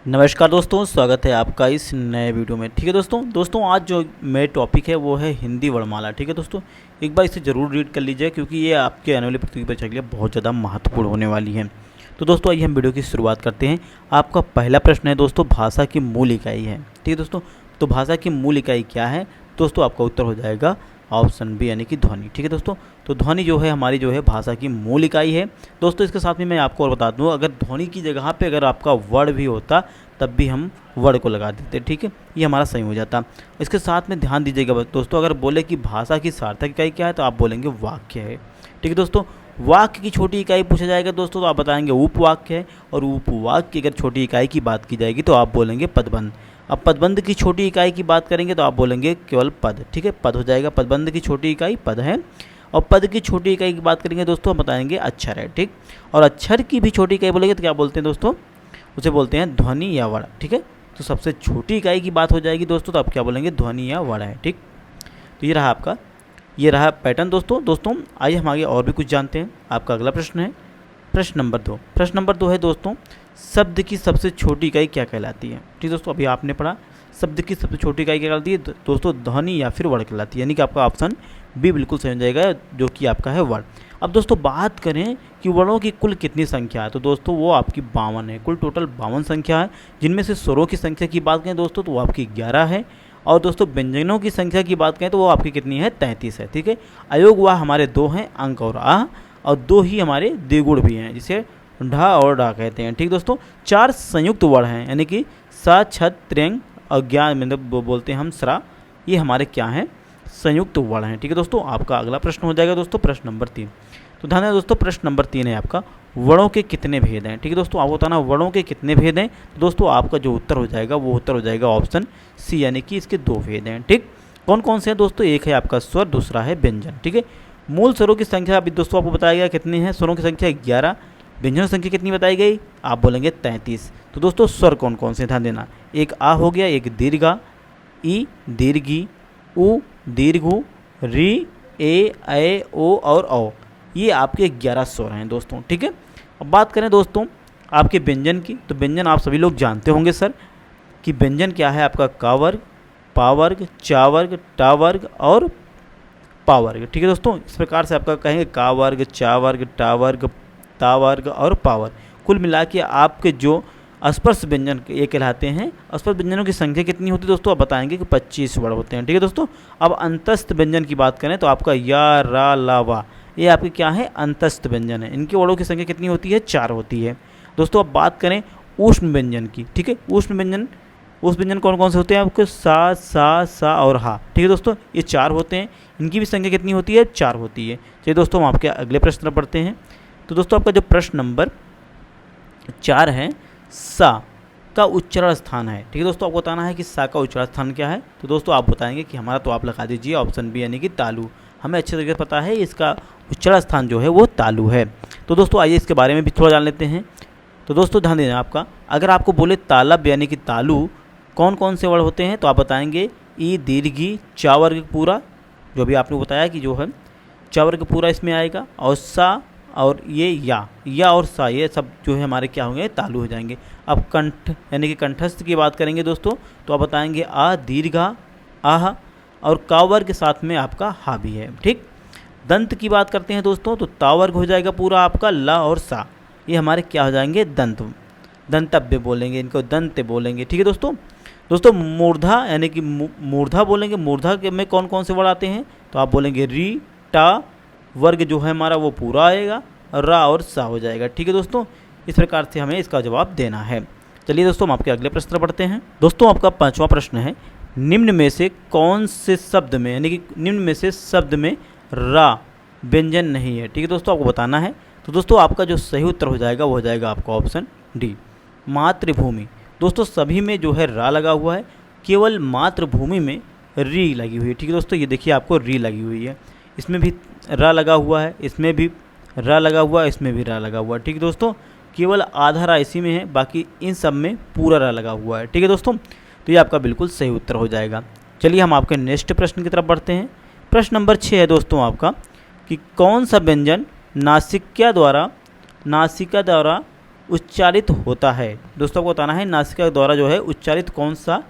नमस्कार दोस्तों, स्वागत है आपका इस नए वीडियो में। ठीक है दोस्तों आज जो मेरा टॉपिक है वो है हिंदी वर्णमाला। ठीक है दोस्तों, एक बार इसे ज़रूर रीड कर लीजिए क्योंकि ये आपके आने वाली प्रतियोगिता परीक्षा के लिए बहुत ज़्यादा महत्वपूर्ण होने वाली है। तो दोस्तों आइए हम वीडियो की शुरुआत करते हैं। आपका पहला प्रश्न है दोस्तों, भाषा की मूल इकाई है। ठीक है दोस्तों, तो भाषा की मूल इकाई क्या है दोस्तों? आपका उत्तर हो जाएगा ऑप्शन बी यानी कि ध्वनि। ठीक है दोस्तों, तो ध्वनि जो है हमारी जो है भाषा की मूल इकाई है। दोस्तों इसके साथ में मैं आपको और बता दूं, अगर ध्वनि की जगह पे अगर आपका वर्ड भी होता तब भी हम वर्ड को लगा देते। ठीक है, ये हमारा सही हो जाता। इसके साथ में ध्यान दीजिएगा दोस्तों, अगर बोले कि भाषा की सार्थक इकाई क्या है तो आप बोलेंगे वाक्य है। ठीक है दोस्तों, वाक्य की छोटी इकाई पूछा जाएगा दोस्तों तो आप बताएंगे उपवाक्य है, और उपवाक्य की अगर छोटी इकाई की बात की जाएगी तो आप बोलेंगे पदबंध। अब पदबंध की छोटी इकाई की बात करेंगे तो आप बोलेंगे केवल पद। ठीक है, पद हो जाएगा। पदबंध की छोटी इकाई पद है। और पद की छोटी इकाई की बात करेंगे दोस्तों हम बताएंगे अक्षर है। ठीक, और अक्षर की भी छोटी इकाई बोलेंगे तो क्या बोलते हैं दोस्तों? उसे बोलते हैं ध्वनि या वर्ण। ठीक है, तो सबसे छोटी इकाई की बात हो जाएगी दोस्तों तो आप क्या बोलेंगे? ध्वनि या वर्ण है। ठीक, तो ये रहा पैटर्न दोस्तों आइए हम आगे और भी कुछ जानते हैं। आपका अगला प्रश्न है प्रश्न नंबर 2 है दोस्तों, शब्द की सबसे छोटी इकाई क्या कहलाती है? ठीक दोस्तों, अभी आपने पढ़ा शब्द की सबसे छोटी इकाई क्या कहलाती है दोस्तों? ध्वनि या फिर वर्ण कहलाती है, यानी कि आपका ऑप्शन बी बिल्कुल सही हो जाएगा जो कि आपका है वर्ण। अब दोस्तों बात करें कि वर्णों की कुल कितनी संख्या है तो दोस्तों वो आपकी 52 है। कुल टोटल 52 संख्या है, जिनमें से स्वरों की संख्या की बात करें दोस्तों तो वो आपकी 11 है, और दोस्तों व्यंजनों की संख्या की बात करें तो वो आपकी कितनी है? 33 है। ठीक है, अयोग वाह हमारे 2 हैं, अंक और आह, और 2 ही हमारे द्विगुण भी हैं जिसे ढा और डा कहते हैं। ठीक दोस्तों, 4 संयुक्त वर्ण हैं यानी कि सा छत त्र्यंग और ज्ञान मतलब बोलते हैं हम स्रा, ये हमारे क्या हैं? संयुक्त वर्ण हैं। ठीक है दोस्तों, आपका अगला प्रश्न हो जाएगा दोस्तों प्रश्न नंबर 3। तो ध्यान दें दोस्तों, प्रश्न नंबर 3 है आपका वर्णों के कितने भेद हैं? ठीक है दोस्तों, आपको बताना वर्णों के कितने भेद हैं। तो दोस्तों आपका जो उत्तर हो जाएगा वो उत्तर हो जाएगा ऑप्शन सी, यानी कि इसके 2 भेद हैं। ठीक, कौन कौन से हैं दोस्तों? एक है आपका स्वर, दूसरा है व्यंजन। ठीक है, मूल स्वरों की संख्या अभी दोस्तों आपको बताया गया कितनी है? स्वरों की संख्या 11, व्यंजन संख्या कितनी बताई गई? आप बोलेंगे 33। तो दोस्तों स्वर कौन कौन से? ध्यान देना, एक आ हो गया, एक दीर्घा, ई दीर्घी, उ दीर्घु, री ए ओ और औ, ये आपके 11 स्वर हैं दोस्तों। ठीक है, अब बात करें दोस्तों आपके व्यंजन की, तो व्यंजन आप सभी लोग जानते होंगे सर कि व्यंजन क्या है आपका? का वर्ग, पा वर्ग, चा वर्ग, टा वर्ग और पा वर्ग। ठीक है दोस्तों, इस प्रकार से आपका कहेंगे का वर्ग, चा वर्ग, टा वर्ग, ता वर्ग और पा वर्ग। कुल मिला के आपके जो स्पर्श व्यंजन ये कहलाते हैं। स्पर्श व्यंजनों की संख्या कितनी होती है दोस्तों? आप बताएंगे कि 25 वर्ण होते हैं। ठीक है दोस्तों, अब अंतस्थ व्यंजन की बात करें तो आपका या रा ला वा, ये आपके क्या है? अंतस्थ व्यंजन है। इनके वर्णों की संख्या कितनी होती है? 4 होती है दोस्तों। अब बात करें ऊष्म व्यंजन की। ठीक है, ऊष्म व्यंजन कौन कौन से होते हैं आपके? सा और हा। ठीक है दोस्तों, ये 4 होते हैं। इनकी भी संख्या कितनी होती है? 4 होती है। चलिए दोस्तों हम आपके अगले प्रश्न पढ़ते हैं। तो दोस्तों आपका जो प्रश्न नंबर 4 है, सा का उच्चारण स्थान है। ठीक है दोस्तों, आपको बताना है कि सा का उच्चारण स्थान क्या है। तो दोस्तों आप बताएंगे कि हमारा, तो आप लगा दीजिए ऑप्शन बी यानी कि तालु। हमें अच्छे तरीके से पता है इसका उच्चारण स्थान जो है वो तालु है। तो दोस्तों आइए इसके बारे में भी थोड़ा जान लेते हैं। तो दोस्तों ध्यान देना आपका, अगर आपको बोले तालब यानी कि तालु, कौन कौन से वर्ण होते हैं तो आप बताएंगे ई दीर्घी, चा वर्ग पूरा, जो भी आपने बताया कि जो है चा वर्ग पूरा इसमें आएगा, और सा और ये या और सा, ये सब जो है हमारे क्या होंगे? तालु हो जाएंगे। अब कंठ यानी कि कंठस्थ की बात करेंगे दोस्तों तो आप बताएंगे आ दीर्घा, आह, और कावर्ग के साथ में आपका हा भी है। ठीक, दंत की बात करते हैं दोस्तों तो तावर्ग हो जाएगा पूरा आपका ला और सा, ये हमारे क्या हो जाएंगे? दंतव्य बोलेंगे, इनको दंत बोलेंगे। ठीक है दोस्तों मूर्धा यानी कि मूर्धा बोलेंगे। मूर्धा के में कौन कौन से वर्ड आते हैं तो आप बोलेंगे री टा, वर्ग जो है हमारा वो पूरा आएगा, रा और सा हो जाएगा। ठीक है दोस्तों, इस प्रकार से हमें इसका जवाब देना है। चलिए दोस्तों हम आपके अगले प्रश्न पढ़ते हैं। दोस्तों आपका 5वां प्रश्न है, निम्न में से कौन से शब्द में यानी कि निम्न में से शब्द में रा व्यंजन नहीं है? ठीक है दोस्तों, आपको बताना है। तो दोस्तों आपका जो सही उत्तर हो जाएगा वो हो जाएगा आपका ऑप्शन डी, मातृभूमि। दोस्तों सभी में जो है रा लगा हुआ है, केवल मातृभूमि में री लगी हुई है। ठीक है दोस्तों, ये देखिए आपको री लगी हुई है, इसमें भी रा लगा हुआ है, इसमें भी रा लगा हुआ है, इसमें भी रा लगा हुआ है। ठीक है दोस्तों, केवल आधा रा इसी में है, बाकी इन सब में पूरा रा लगा हुआ है। ठीक है दोस्तों, तो ये आपका बिल्कुल सही उत्तर हो जाएगा। चलिए हम आपके नेक्स्ट प्रश्न की तरफ बढ़ते हैं। प्रश्न नंबर 6 है दोस्तों आपका, कि कौन सा व्यंजन नासिका द्वारा उच्चारित होता है। दोस्तों आपको बताना है नासिका के द्वारा जो है उच्चारित कौन सा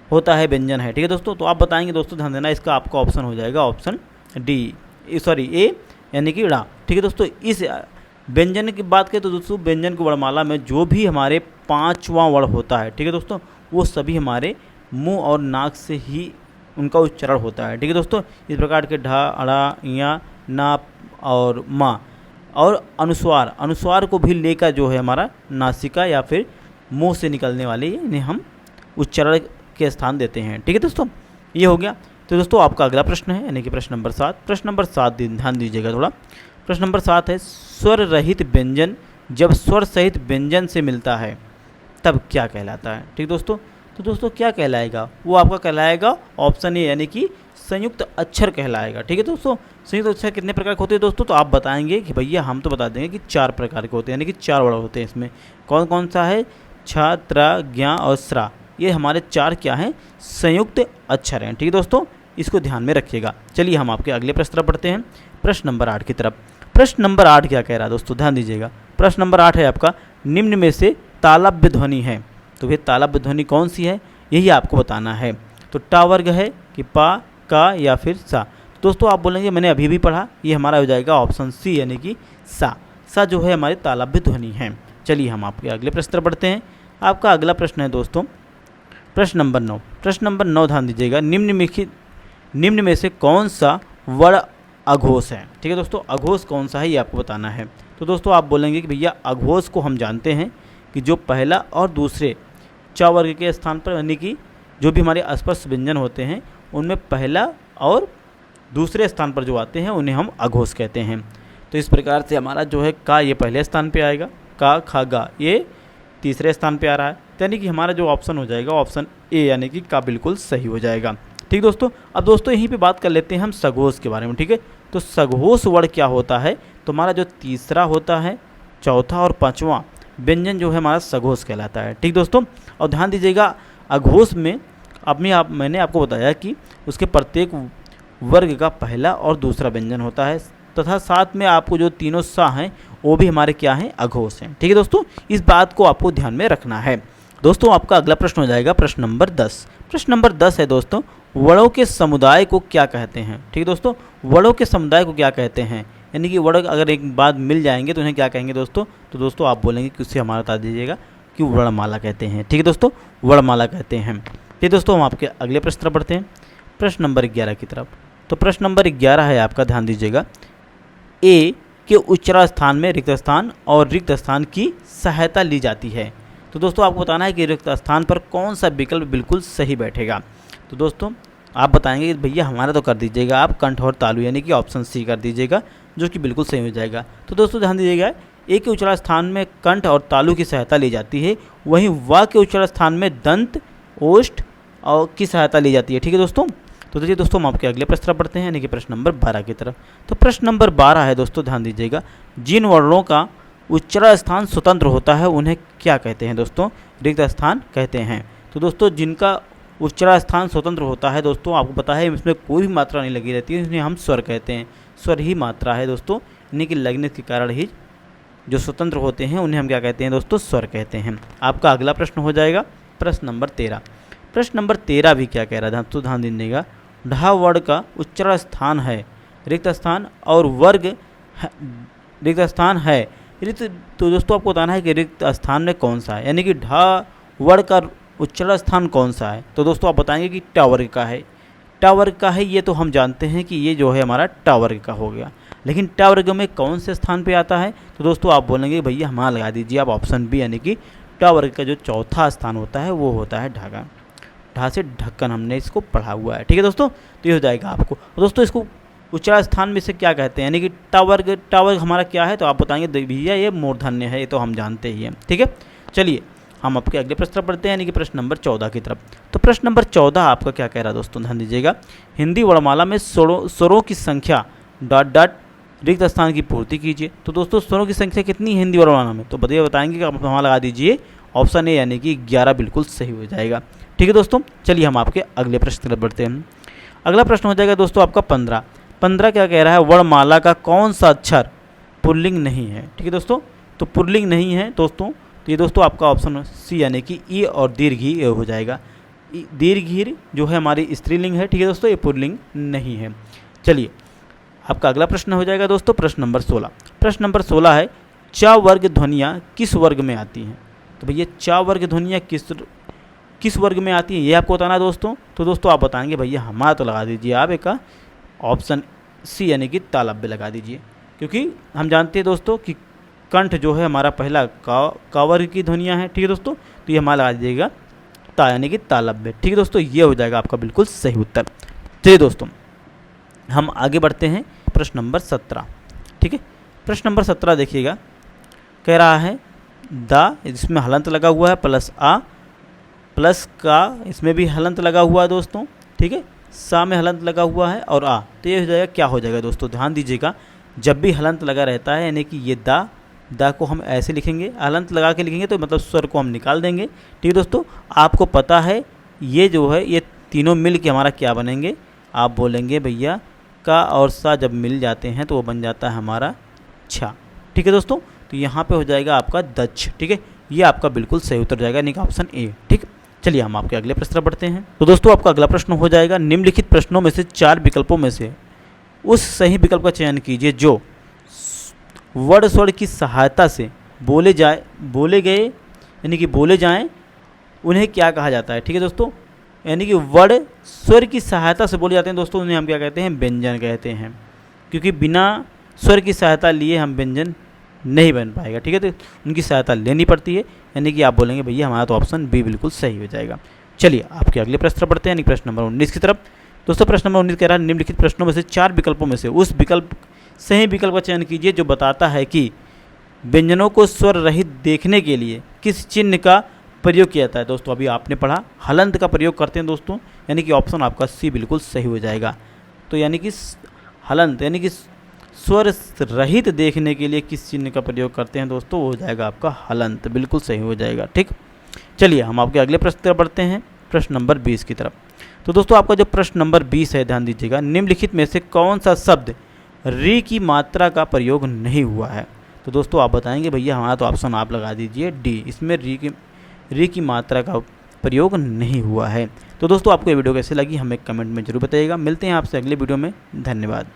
होता है व्यंजन है। ठीक है दोस्तों, तो आप बताएंगे दोस्तों, ध्यान देना, इसका आपका ऑप्शन हो जाएगा ऑप्शन डी, सॉरी ए, यानी कि ड़ा। ठीक है दोस्तों, इस व्यंजन की बात करें तो दोस्तों व्यंजन की वर्णमाला में जो भी हमारे 5वां वर्ण होता है, ठीक है दोस्तों, वो सभी हमारे मुंह और नाक से ही उनका उच्चारण होता है। ठीक है दोस्तों, इस प्रकार के ढा, अड़ा, या, ना और मा और अनुस्वार को भी लेकर जो है हमारा नासिका या फिर मुंह से निकलने वाले इन्हें हम उच्चारण के स्थान देते हैं। ठीक है दोस्तों, ये हो गया। तो दोस्तों आपका अगला प्रश्न है, यानी कि प्रश्न नंबर 7। प्रश्न नंबर 7 ध्यान दीजिएगा थोड़ा। प्रश्न नंबर 7 है, स्वर रहित व्यंजन जब स्वर सहित व्यंजन से मिलता है तब क्या कहलाता है। ठीक दोस्तों, तो दोस्तों क्या कहलाएगा, वो आपका कहलाएगा ऑप्शन ए, यानी कि संयुक्त अक्षर कहलाएगा। ठीक है दोस्तों, संयुक्त अक्षर कितने प्रकार के होते हैं दोस्तों, तो आप बताएंगे कि भैया हम तो बता देंगे कि 4 प्रकार के होते हैं, यानी कि 4 वर्ड होते हैं। इसमें कौन कौन सा है, छ, त्र, ज्ञ और स्रा, ये हमारे 4 क्या हैं, संयुक्त अक्षर हैं। ठीक है दोस्तों, इसको ध्यान में रखिएगा। चलिए हम आपके अगले प्रश्न तरफ बढ़ते हैं, प्रश्न नंबर 8 की तरफ। प्रश्न नंबर 8 क्या कह रहा है दोस्तों, ध्यान दीजिएगा। प्रश्न नंबर 8 है आपका, निम्न में से तालव्य ध्वनि है। तो ये तालव्य ध्वनि कौन सी है, यही आपको बताना है। तो टा वर्ग है कि पा, का या फिर सा। दोस्तों आप बोलेंगे मैंने अभी भी पढ़ा, ये हमारा हो जाएगा ऑप्शन सी, यानी कि सा जो है हमारी तालव्य ध्वनि है। चलिए हम आपके अगले प्रश्न तरफ बढ़ते हैं। आपका अगला प्रश्न है दोस्तों प्रश्न नंबर 9। प्रश्न नंबर 9 ध्यान दीजिएगा, निम्न में से कौन सा वर्ण अघोष है। ठीक है दोस्तों, अघोष कौन सा है ये आपको बताना है। तो दोस्तों आप बोलेंगे कि भैया अघोष को हम जानते हैं कि जो पहला और दूसरे च वर्ग के स्थान पर, यानी कि जो भी हमारे स्पर्श व्यंजन होते हैं उनमें पहला और दूसरे स्थान पर जो आते हैं उन्हें हम अघोष कहते हैं। तो इस प्रकार से हमारा जो है का ये पहले स्थान पे आएगा, का, खा, गा ये तीसरे स्थान पे आ रहा है, यानी कि हमारा जो ऑप्शन हो जाएगा ऑप्शन ए, यानी कि का बिल्कुल सही हो जाएगा। ठीक दोस्तों, अब दोस्तों यहीं पे बात कर लेते हैं हम सघोष के बारे में। ठीक है, तो सघोष वर्ण क्या होता है, तो हमारा जो तीसरा होता है, चौथा और 5वां व्यंजन जो है हमारा सघोष कहलाता है। ठीक दोस्तों, और ध्यान दीजिएगा अघोष में मैंने आपको बताया कि उसके प्रत्येक वर्ग का पहला और दूसरा व्यंजन होता है, तथा साथ में आपको जो तीनों सा हैं वो भी हमारे क्या हैं, अघोष हैं। ठीक है दोस्तों, इस बात को आपको ध्यान में रखना है। दोस्तों आपका अगला प्रश्न हो जाएगा प्रश्न नंबर 10। प्रश्न नंबर 10 है दोस्तों, वर्णों के समुदाय को क्या कहते हैं। ठीक है दोस्तों, वर्णों के समुदाय को क्या कहते हैं, यानी कि वर्ण अगर एक बार मिल जाएंगे तो उन्हें क्या कहेंगे दोस्तों, तो दोस्तों आप बोलेंगे कि उससे हमारा बता दीजिएगा कि वर्णमाला कहते हैं। ठीक है दोस्तों, वर्णमाला कहते हैं। ठीक दोस्तों, हम आपके अगले प्रश्न तरफ बढ़ते हैं, प्रश्न नंबर 11 की तरफ। तो प्रश्न नंबर 11 है आपका, ध्यान दीजिएगा, ए के उच्चारण स्थान में रिक्त स्थान और रिक्त स्थान की सहायता ली जाती है। तो दोस्तों आपको बताना है कि रिक्त स्थान पर कौन सा विकल्प बिल्कुल सही बैठेगा। तो दोस्तों आप बताएंगे कि भैया हमारा तो कर दीजिएगा आप कंठ और तालु, यानी कि ऑप्शन सी कर दीजिएगा, जो कि बिल्कुल सही हो जाएगा। तो दोस्तों ध्यान दीजिएगा, ए के उच्चारण स्थान में कंठ और तालु की सहायता ली जाती है, वहीं वा के उच्चारण स्थान में दंत, ओष्ठ और की सहायता ली जाती है। ठीक है दोस्तों, तो देखिए दोस्तों हम आपके अगले प्रश्न पढ़ते हैं, यानी कि प्रश्न नंबर 12 की तरफ। तो प्रश्न नंबर 12 है दोस्तों, ध्यान दीजिएगा, जिन वर्णों का उच्चारण स्थान स्वतंत्र होता है उन्हें क्या कहते हैं दोस्तों, रिक्त स्थान कहते हैं। तो दोस्तों जिनका उच्चारण स्थान स्वतंत्र होता है दोस्तों, आपको पता है इसमें कोई भी मात्रा नहीं लगी रहती है, इन्हें हम स्वर कहते हैं। स्वर ही मात्रा है दोस्तों, यानी कि लगने के कारण ही जो स्वतंत्र होते हैं उन्हें हम क्या कहते हैं दोस्तों, स्वर कहते हैं। आपका अगला प्रश्न हो जाएगा प्रश्न नंबर 13। प्रश्न नंबर 13 भी क्या कह रहा है, तो ध्यान दीजिएगा, ढा वर्ण का उच्चारण स्थान है रिक्त स्थान और वर्ग रिक्त स्थान है रिक्त। तो दोस्तों आपको बताना है कि रिक्त स्थान में कौन सा है, यानी कि ढा वर्ण का उच्चारण स्थान कौन सा है। तो दोस्तों आप बताएंगे कि टा वर्ग का है। टा वर्ग का है, ये तो हम जानते हैं कि ये जो है हमारा टा वर्ग का हो गया, लेकिन टा वर्ग में कौन से स्थान पे आता है, तो दोस्तों आप बोलेंगे भैया हमारा लगा दीजिए आप ऑप्शन बी, यानी कि टा वर्ग का जो चौथा स्थान होता है वो होता है ढाका। ढा से ढक्कन हमने इसको पढ़ा हुआ है। ठीक है दोस्तों, तो ये हो जाएगा आपको। दोस्तों इसको उच्चारण स्थान में से क्या कहते हैं, यानी कि टा वर्ग हमारा क्या है, तो आप बताएंगे भैया ये मूर्धन्य है, ये तो हम जानते ही हैं। ठीक है, चलिए हम आपके अगले प्रश्न पढ़ते हैं, यानी कि प्रश्न नंबर 14 की तरफ। तो प्रश्न नंबर 14 आपका क्या कह रहा है दोस्तों, ध्यान दीजिएगा, हिंदी वर्णमाला में स्वरों की संख्या ... रिक्त स्थान की पूर्ति कीजिए। तो दोस्तों स्वरों की संख्या कितनी है हिंदी वर्णमाला में, तो बताएंगे कि आप वहाँ लगा दीजिए ऑप्शन ए, यानी कि 11 बिल्कुल सही हो जाएगा। ठीक है दोस्तों, चलिए हम आपके अगले प्रश्न की तरफ बढ़ते हैं। अगला प्रश्न हो जाएगा दोस्तों आपका 15 क्या कह रहा है, वर्णमाला का कौन सा अक्षर पुल्लिंग नहीं है। ठीक है दोस्तों, तो तो पुल्लिंग नहीं है दोस्तों। तो ये दोस्तों आपका ऑप्शन सी यानी कि ई और दीर्घ ही हो जाएगा। दीर्घ ही जो है हमारी स्त्रीलिंग है, ठीक है दोस्तों, ये पुल्लिंग नहीं है। चलिए आपका अगला प्रश्न हो जाएगा दोस्तों प्रश्न नंबर 16। प्रश्न नंबर 16 है च वर्ग ध्वनियाँ किस वर्ग में आती हैं। तो भैया च वर्ग ध्वनियाँ किस वर्ग में आती हैं ये आपको बताना है दोस्तों। तो दोस्तों आप बताएंगे भैया हमारा तो लगा दीजिए आप एक ऑप्शन सी यानी कि तालव्य लगा दीजिए, क्योंकि हम जानते हैं दोस्तों कि कंठ जो है हमारा पहला का वर्ग की ध्वनियाँ हैं, ठीक है दोस्तों। तो ये हमारा लगा दीजिएगा ता यानी कि तालव्य, ठीक है दोस्तों, ये हो जाएगा आपका बिल्कुल सही उत्तर। चलिए दोस्तों हम आगे बढ़ते हैं प्रश्न नंबर 17, ठीक है। प्रश्न नंबर 17 देखिएगा, कह रहा है दा, इसमें हलंत लगा हुआ है, प्लस आ, प्लस का इसमें भी हलंत लगा हुआ है दोस्तों, ठीक है, सा में हलंत लगा हुआ है और आ। तो ये हो जाएगा, क्या हो जाएगा दोस्तों, ध्यान दीजिएगा, जब भी हलंत लगा रहता है यानी कि ये दा को हम ऐसे लिखेंगे, हलंत लगा के लिखेंगे तो मतलब स्वर को हम निकाल देंगे, ठीक है दोस्तों। आपको पता है ये जो है ये तीनों मिल के हमारा क्या बनेंगे, आप बोलेंगे भैया का और सा जब मिल जाते हैं तो वो बन जाता है हमारा छा, ठीक है दोस्तों। तो यहाँ पे हो जाएगा आपका दक्ष, ठीक है, ये आपका बिल्कुल सही उत्तर जाएगा यानी कि ऑप्शन ए, ठीक। चलिए हम आपके अगले प्रश्न पर बढ़ते हैं। तो दोस्तों आपका अगला प्रश्न हो जाएगा निम्नलिखित प्रश्नों में से 4 विकल्पों में से उस सही विकल्प का चयन कीजिए जो वर्ण स्वर की सहायता से बोले गए यानी कि बोले जाएं, उन्हें क्या कहा जाता है, ठीक है दोस्तों। यानी कि वर्ण स्वर की सहायता से बोले जाते हैं दोस्तों, उन्हें हम क्या कहते हैं, व्यंजन कहते हैं, क्योंकि बिना स्वर की सहायता लिए हम व्यंजन नहीं बन पाएगा, ठीक है। तो उनकी सहायता लेनी पड़ती है, यानी कि आप बोलेंगे भैया हमारा तो ऑप्शन बी बिल्कुल सही हो जाएगा। चलिए आपके अगले प्रश्न बढ़ते हैं, यानी प्रश्न नंबर 19 की तरफ। दोस्तों प्रश्न नंबर 19 कह रहा है निम्नलिखित प्रश्नों में से 4 विकल्पों में से उस विकल्प सही विकल्प का चयन कीजिए जो बताता है कि व्यंजनों को स्वर रहित देखने के लिए किस चिन्ह का प्रयोग किया जाता है। दोस्तों अभी आपने पढ़ा हलंत का प्रयोग करते हैं दोस्तों, यानी कि ऑप्शन आपका सी बिल्कुल सही हो जाएगा। तो यानी कि हलंत यानी कि स्वर रहित देखने के लिए किस चिन्ह का प्रयोग करते हैं दोस्तों, वो हो जाएगा आपका हलंत, बिल्कुल सही हो जाएगा, ठीक। चलिए हम आपके अगले प्रश्न की तरफ बढ़ते हैं, प्रश्न नंबर 20 की तरफ। तो दोस्तों आपका जो प्रश्न नंबर 20 है, ध्यान दीजिएगा, निम्नलिखित में से कौन सा शब्द री की मात्रा का प्रयोग नहीं हुआ है। तो दोस्तों आप बताएंगे भैया हमारा तो ऑप्शन आप लगा दीजिए डी, इसमें री की मात्रा का प्रयोग नहीं हुआ है। तो दोस्तों आपको ये वीडियो कैसे लगी हमें कमेंट में जरूर बताइएगा। मिलते हैं आपसे अगले वीडियो में, धन्यवाद।